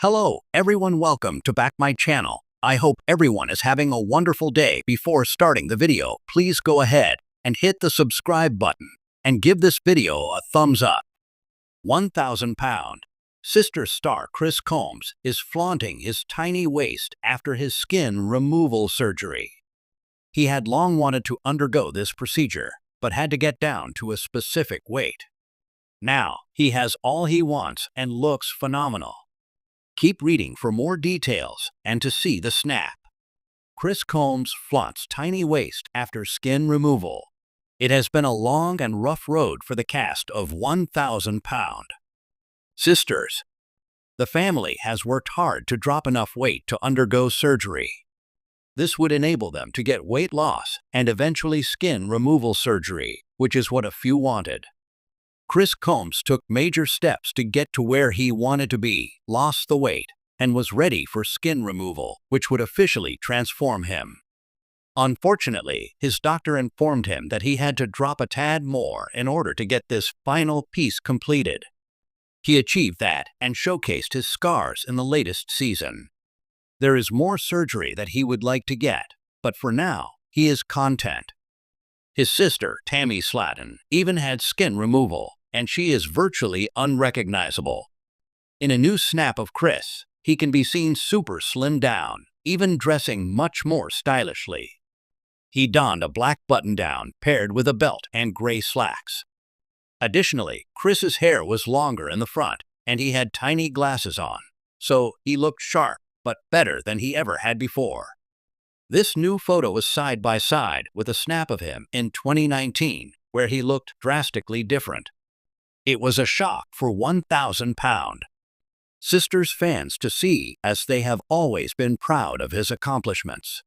Hello, everyone. Welcome to back my channel. I hope everyone is having a wonderful day. Before starting the video, please go ahead and hit the subscribe button and give this video a thumbs up. 1,000-pound sister star Chris Combs is flaunting his tiny waist after his skin removal surgery. He had long wanted to undergo this procedure, but had to get down to a specific weight. Now, he has all he wants and looks phenomenal. Keep reading for more details and to see the snap. Chris Combs flaunts tiny waist after skin removal. It has been a long and rough road for the cast of 1,000-pound sisters. The family has worked hard to drop enough weight to undergo surgery. This would enable them to get weight loss and eventually skin removal surgery, which is what a few wanted. Chris Combs took major steps to get to where he wanted to be, lost the weight, and was ready for skin removal, which would officially transform him. Unfortunately, his doctor informed him that he had to drop a tad more in order to get this final piece completed. He achieved that and showcased his scars in the latest season. There is more surgery that he would like to get, but for now, he is content. His sister, Tammy Slaton, even had skin removal, and she is virtually unrecognizable. In a new snap of Chris, he can be seen super slimmed down, even dressing much more stylishly. He donned a black button-down paired with a belt and gray slacks. Additionally, Chris's hair was longer in the front, and he had tiny glasses on, so he looked sharp, but better than he ever had before. This new photo is side by side with a snap of him in 2019, where he looked drastically different. It was a shock for 1,000-pound sisters fans to see, as they have always been proud of his accomplishments.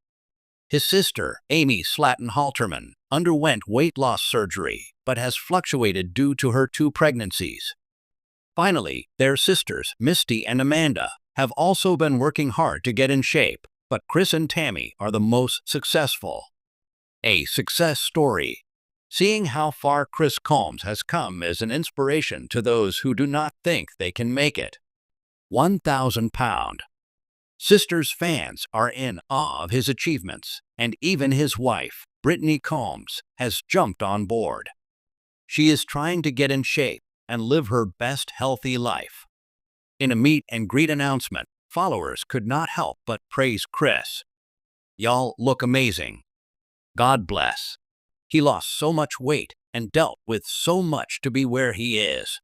His sister, Amy Slaton Halterman, underwent weight loss surgery, but has fluctuated due to her 2 pregnancies. Finally, their sisters, Misty and Amanda, have also been working hard to get in shape, but Chris and Tammy are the most successful. A success story. Seeing how far Chris Combs has come is an inspiration to those who do not think they can make it. 1,000-pound sisters fans are in awe of his achievements, and even his wife, Brittany Combs, has jumped on board. She is trying to get in shape and live her best healthy life. In a meet and greet announcement, followers could not help but praise Chris. "Y'all look amazing. God bless. He lost so much weight and dealt with so much to be where he is."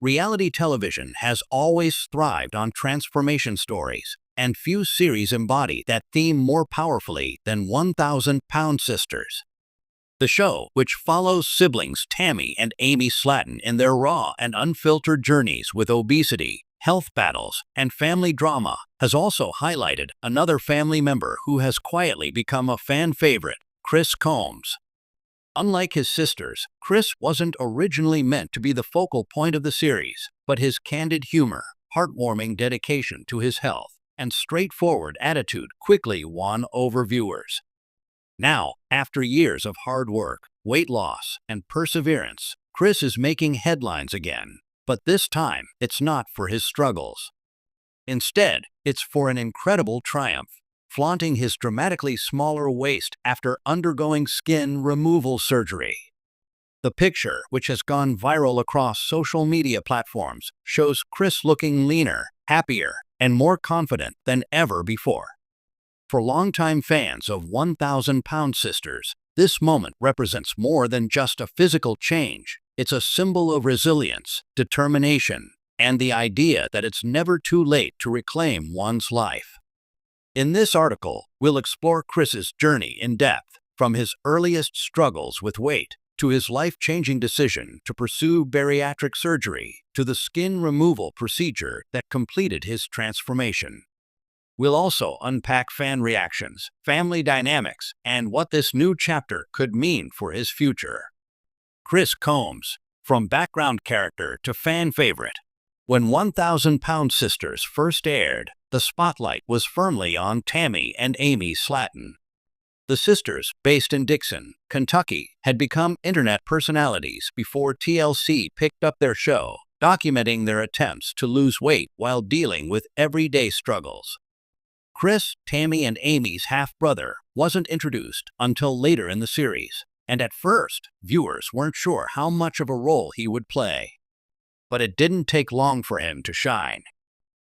Reality television has always thrived on transformation stories, and few series embody that theme more powerfully than 1,000-pound sisters. The show, which follows siblings Tammy and Amy Slaton in their raw and unfiltered journeys with obesity, health battles, and family drama, has also highlighted another family member who has quietly become a fan favorite, Chris Combs. Unlike his sisters, Chris wasn't originally meant to be the focal point of the series, but his candid humor, heartwarming dedication to his health, and straightforward attitude quickly won over viewers. Now, after years of hard work, weight loss, and perseverance, Chris is making headlines again, but this time it's not for his struggles. Instead, it's for an incredible triumph, flaunting his dramatically smaller waist after undergoing skin removal surgery. The picture, which has gone viral across social media platforms, shows Chris looking leaner, happier, and more confident than ever before. For longtime fans of 1,000-pound sisters, this moment represents more than just a physical change. It's a symbol of resilience, determination, and the idea that it's never too late to reclaim one's life. In this article, we'll explore Chris's journey in depth, from his earliest struggles with weight, to his life-changing decision to pursue bariatric surgery, to the skin removal procedure that completed his transformation. We'll also unpack fan reactions, family dynamics, and what this new chapter could mean for his future. Chris Combs, from background character to fan favorite. When 1,000-pound sisters first aired, the spotlight was firmly on Tammy and Amy Slaton. The sisters, based in Dixon, Kentucky, had become internet personalities before TLC picked up their show, documenting their attempts to lose weight while dealing with everyday struggles. Chris, Tammy, and Amy's half-brother, wasn't introduced until later in the series, and at first, viewers weren't sure how much of a role he would play. But it didn't take long for him to shine.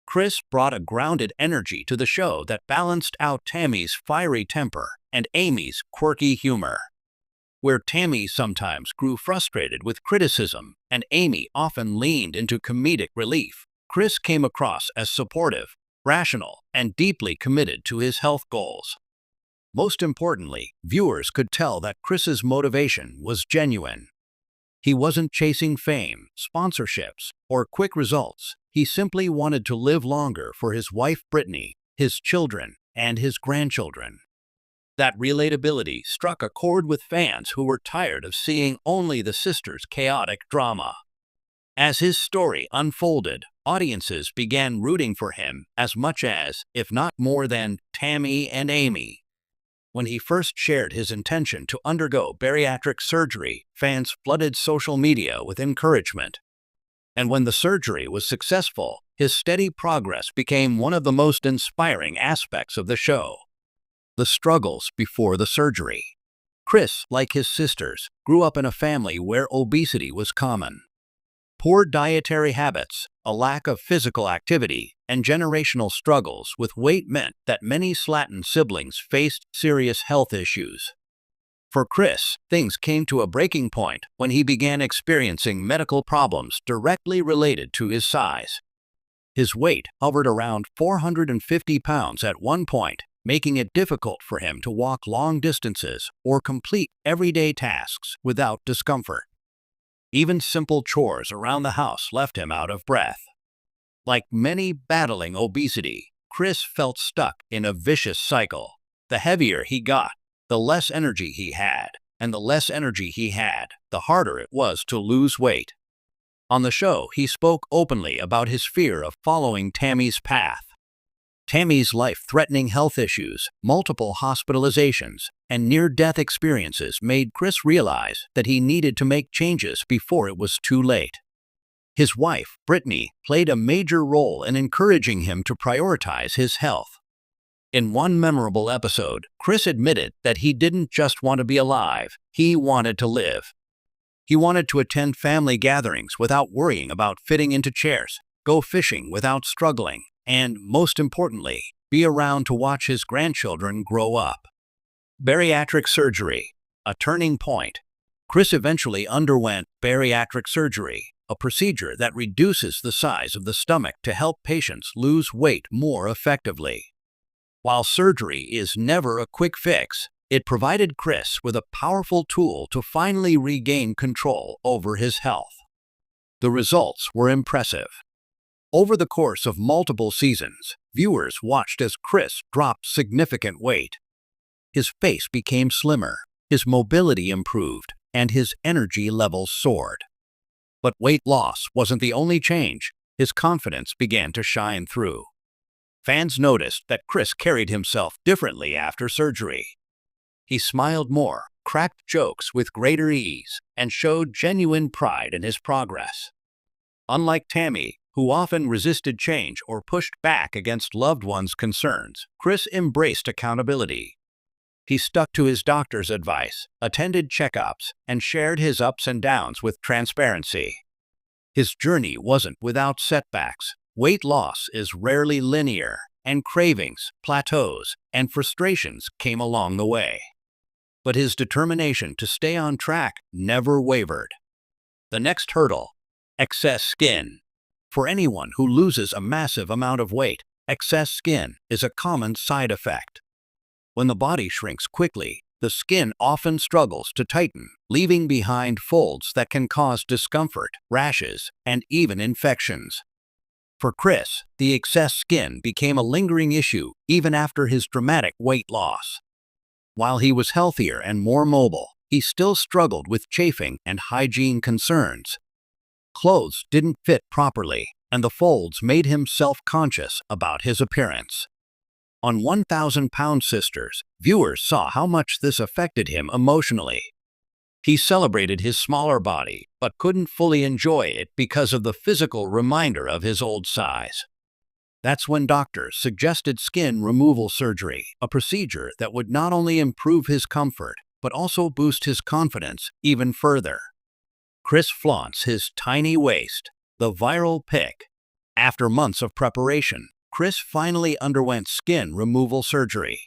Chris brought a grounded energy to the show that balanced out Tammy's fiery temper and Amy's quirky humor. Where Tammy sometimes grew frustrated with criticism and Amy often leaned into comedic relief, Chris came across as supportive, rational, and deeply committed to his health goals. Most importantly, viewers could tell that Chris's motivation was genuine. He wasn't chasing fame, sponsorships, or quick results. He simply wanted to live longer for his wife Brittany, his children, and his grandchildren. That relatability struck a chord with fans who were tired of seeing only the sisters' chaotic drama. As his story unfolded, audiences began rooting for him as much as, if not more than, Tammy and Amy. When he first shared his intention to undergo bariatric surgery, fans flooded social media with encouragement. And when the surgery was successful, his steady progress became one of the most inspiring aspects of the show. The struggles before the surgery. Chris, like his sisters, grew up in a family where obesity was common. Poor dietary habits, a lack of physical activity, and generational struggles with weight meant that many Slatton siblings faced serious health issues. For Chris, things came to a breaking point when he began experiencing medical problems directly related to his size. His weight hovered around 450 pounds at one point, making it difficult for him to walk long distances or complete everyday tasks without discomfort. Even simple chores around the house left him out of breath. Like many battling obesity, Chris felt stuck in a vicious cycle. The heavier he got, the less energy he had, and the less energy he had, the harder it was to lose weight. On the show, he spoke openly about his fear of following Tammy's path. Tammy's life-threatening health issues, multiple hospitalizations, and near-death experiences made Chris realize that he needed to make changes before it was too late. His wife, Brittany, played a major role in encouraging him to prioritize his health. In one memorable episode, Chris admitted that he didn't just want to be alive, he wanted to live. He wanted to attend family gatherings without worrying about fitting into chairs, go fishing without struggling, and, most importantly, be around to watch his grandchildren grow up. Bariatric surgery, a turning point. Chris eventually underwent bariatric surgery, a procedure that reduces the size of the stomach to help patients lose weight more effectively. While surgery is never a quick fix, it provided Chris with a powerful tool to finally regain control over his health. The results were impressive. Over the course of multiple seasons, viewers watched as Chris dropped significant weight. His face became slimmer, his mobility improved, and his energy levels soared. But weight loss wasn't the only change. His confidence began to shine through. Fans noticed that Chris carried himself differently after surgery. He smiled more, cracked jokes with greater ease, and showed genuine pride in his progress. Unlike Tammy, who often resisted change or pushed back against loved ones' concerns, Chris embraced accountability. He stuck to his doctor's advice, attended checkups, and shared his ups and downs with transparency. His journey wasn't without setbacks. Weight loss is rarely linear, and cravings, plateaus, and frustrations came along the way. But his determination to stay on track never wavered. The next hurdle: excess skin. For anyone who loses a massive amount of weight, excess skin is a common side effect. When the body shrinks quickly, the skin often struggles to tighten, leaving behind folds that can cause discomfort, rashes, and even infections. For Chris, the excess skin became a lingering issue even after his dramatic weight loss. While he was healthier and more mobile, he still struggled with chafing and hygiene concerns. Clothes didn't fit properly, and the folds made him self-conscious about his appearance. On 1,000 Pound Sisters, viewers saw how much this affected him emotionally. He celebrated his smaller body, but couldn't fully enjoy it because of the physical reminder of his old size. That's when doctors suggested skin removal surgery, a procedure that would not only improve his comfort, but also boost his confidence even further. Chris flaunts his tiny waist, the viral pic. After months of preparation, Chris finally underwent skin removal surgery.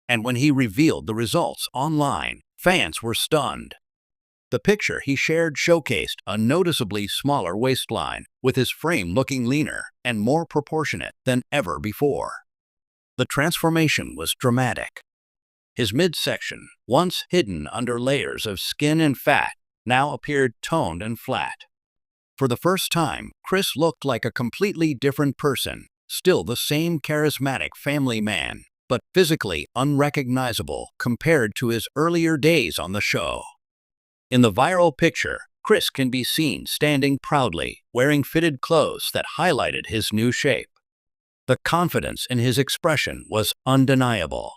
And when he revealed the results online, fans were stunned. The picture he shared showcased a noticeably smaller waistline, with his frame looking leaner and more proportionate than ever before. The transformation was dramatic. His midsection, once hidden under layers of skin and fat, now appeared toned and flat. For the first time, Chris looked like a completely different person, still the same charismatic family man, but physically unrecognizable compared to his earlier days on the show. In the viral picture, Chris can be seen standing proudly, wearing fitted clothes that highlighted his new shape. The confidence in his expression was undeniable.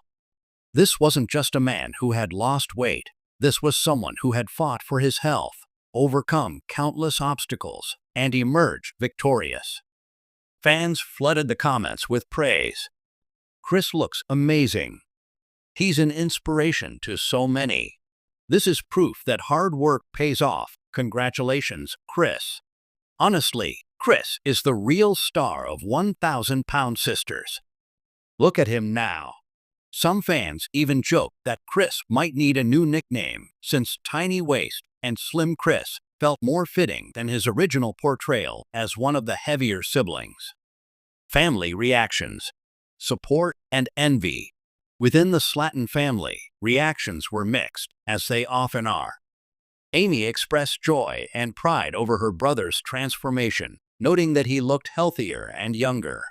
This wasn't just a man who had lost weight. This was someone who had fought for his health, overcome countless obstacles, and emerged victorious. Fans flooded the comments with praise. Chris looks amazing. He's an inspiration to so many. This is proof that hard work pays off. Congratulations, Chris. Honestly, Chris is the real star of 1,000-Pound Sisters. Look at him now. Some fans even joke that Chris might need a new nickname, since Tiny Waist and Slim Chris felt more fitting than his original portrayal as one of the heavier siblings. Family reactions, support, and envy. Within the Slatton family, reactions were mixed, as they often are. Amy expressed joy and pride over her brother's transformation, noting that he looked healthier and younger.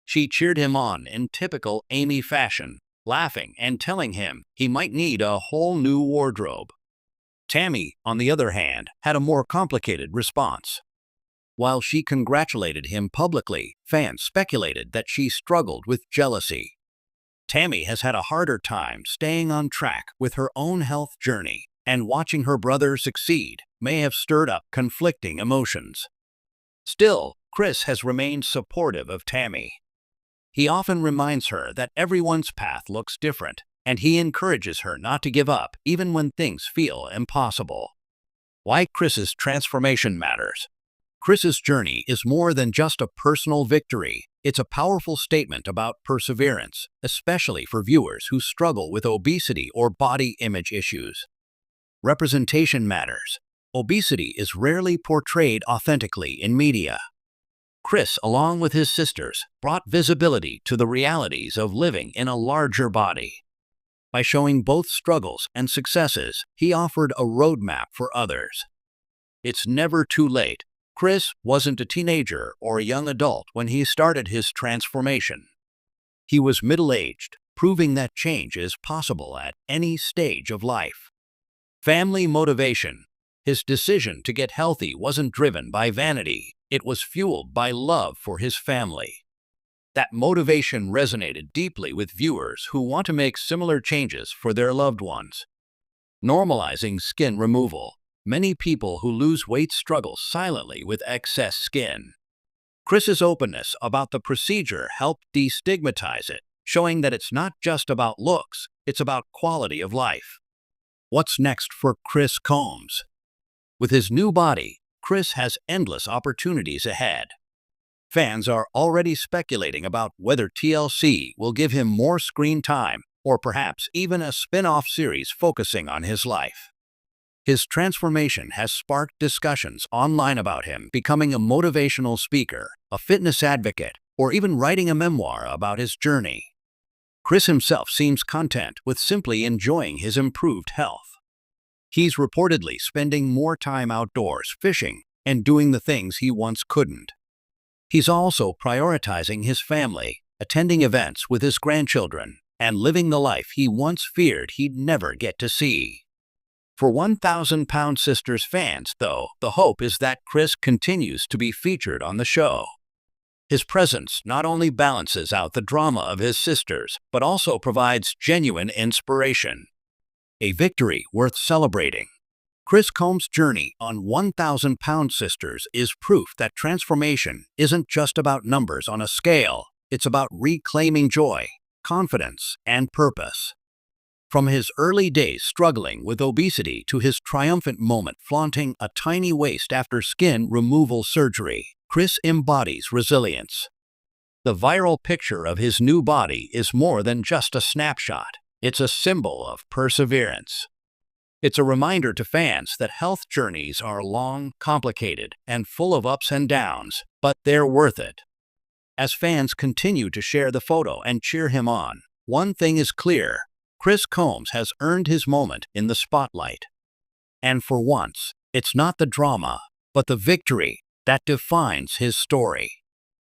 She cheered him on in typical Amy fashion, laughing and telling him he might need a whole new wardrobe. Tammy, on the other hand, had a more complicated response. While she congratulated him publicly, fans speculated that she struggled with jealousy. Tammy has had a harder time staying on track with her own health journey, and watching her brother succeed may have stirred up conflicting emotions. Still, Chris has remained supportive of Tammy. He often reminds her that everyone's path looks different, and he encourages her not to give up even when things feel impossible. Why Chris's transformation matters. Chris's journey is more than just a personal victory. It's a powerful statement about perseverance, especially for viewers who struggle with obesity or body image issues. Representation matters. Obesity is rarely portrayed authentically in media. Chris, along with his sisters, brought visibility to the realities of living in a larger body. By showing both struggles and successes, he offered a roadmap for others. It's never too late. Chris wasn't a teenager or a young adult when he started his transformation. He was middle-aged, proving that change is possible at any stage of life. Family motivation. His decision to get healthy wasn't driven by vanity. It was fueled by love for his family. That motivation resonated deeply with viewers who want to make similar changes for their loved ones. Normalizing skin removal. Many people who lose weight struggle silently with excess skin. Chris's openness about the procedure helped destigmatize it, showing that it's not just about looks, it's about quality of life. What's next for Chris Combs? With his new body, Chris has endless opportunities ahead. Fans are already speculating about whether TLC will give him more screen time, or perhaps even a spin-off series focusing on his life. His transformation has sparked discussions online about him becoming a motivational speaker, a fitness advocate, or even writing a memoir about his journey. Chris himself seems content with simply enjoying his improved health. He's reportedly spending more time outdoors, fishing, and doing the things he once couldn't. He's also prioritizing his family, attending events with his grandchildren, and living the life he once feared he'd never get to see. For 1,000-Pound Sisters fans, though, the hope is that Chris continues to be featured on the show. His presence not only balances out the drama of his sisters, but also provides genuine inspiration. A victory worth celebrating. Chris Combs' journey on 1,000-Pound Sisters is proof that transformation isn't just about numbers on a scale, it's about reclaiming joy, confidence, and purpose. From his early days struggling with obesity to his triumphant moment flaunting a tiny waist after skin removal surgery, Chris embodies resilience. The viral picture of his new body is more than just a snapshot. It's a symbol of perseverance. It's a reminder to fans that health journeys are long, complicated, and full of ups and downs, but they're worth it. As fans continue to share the photo and cheer him on, one thing is clear: Chris Combs has earned his moment in the spotlight. And for once, it's not the drama, but the victory that defines his story.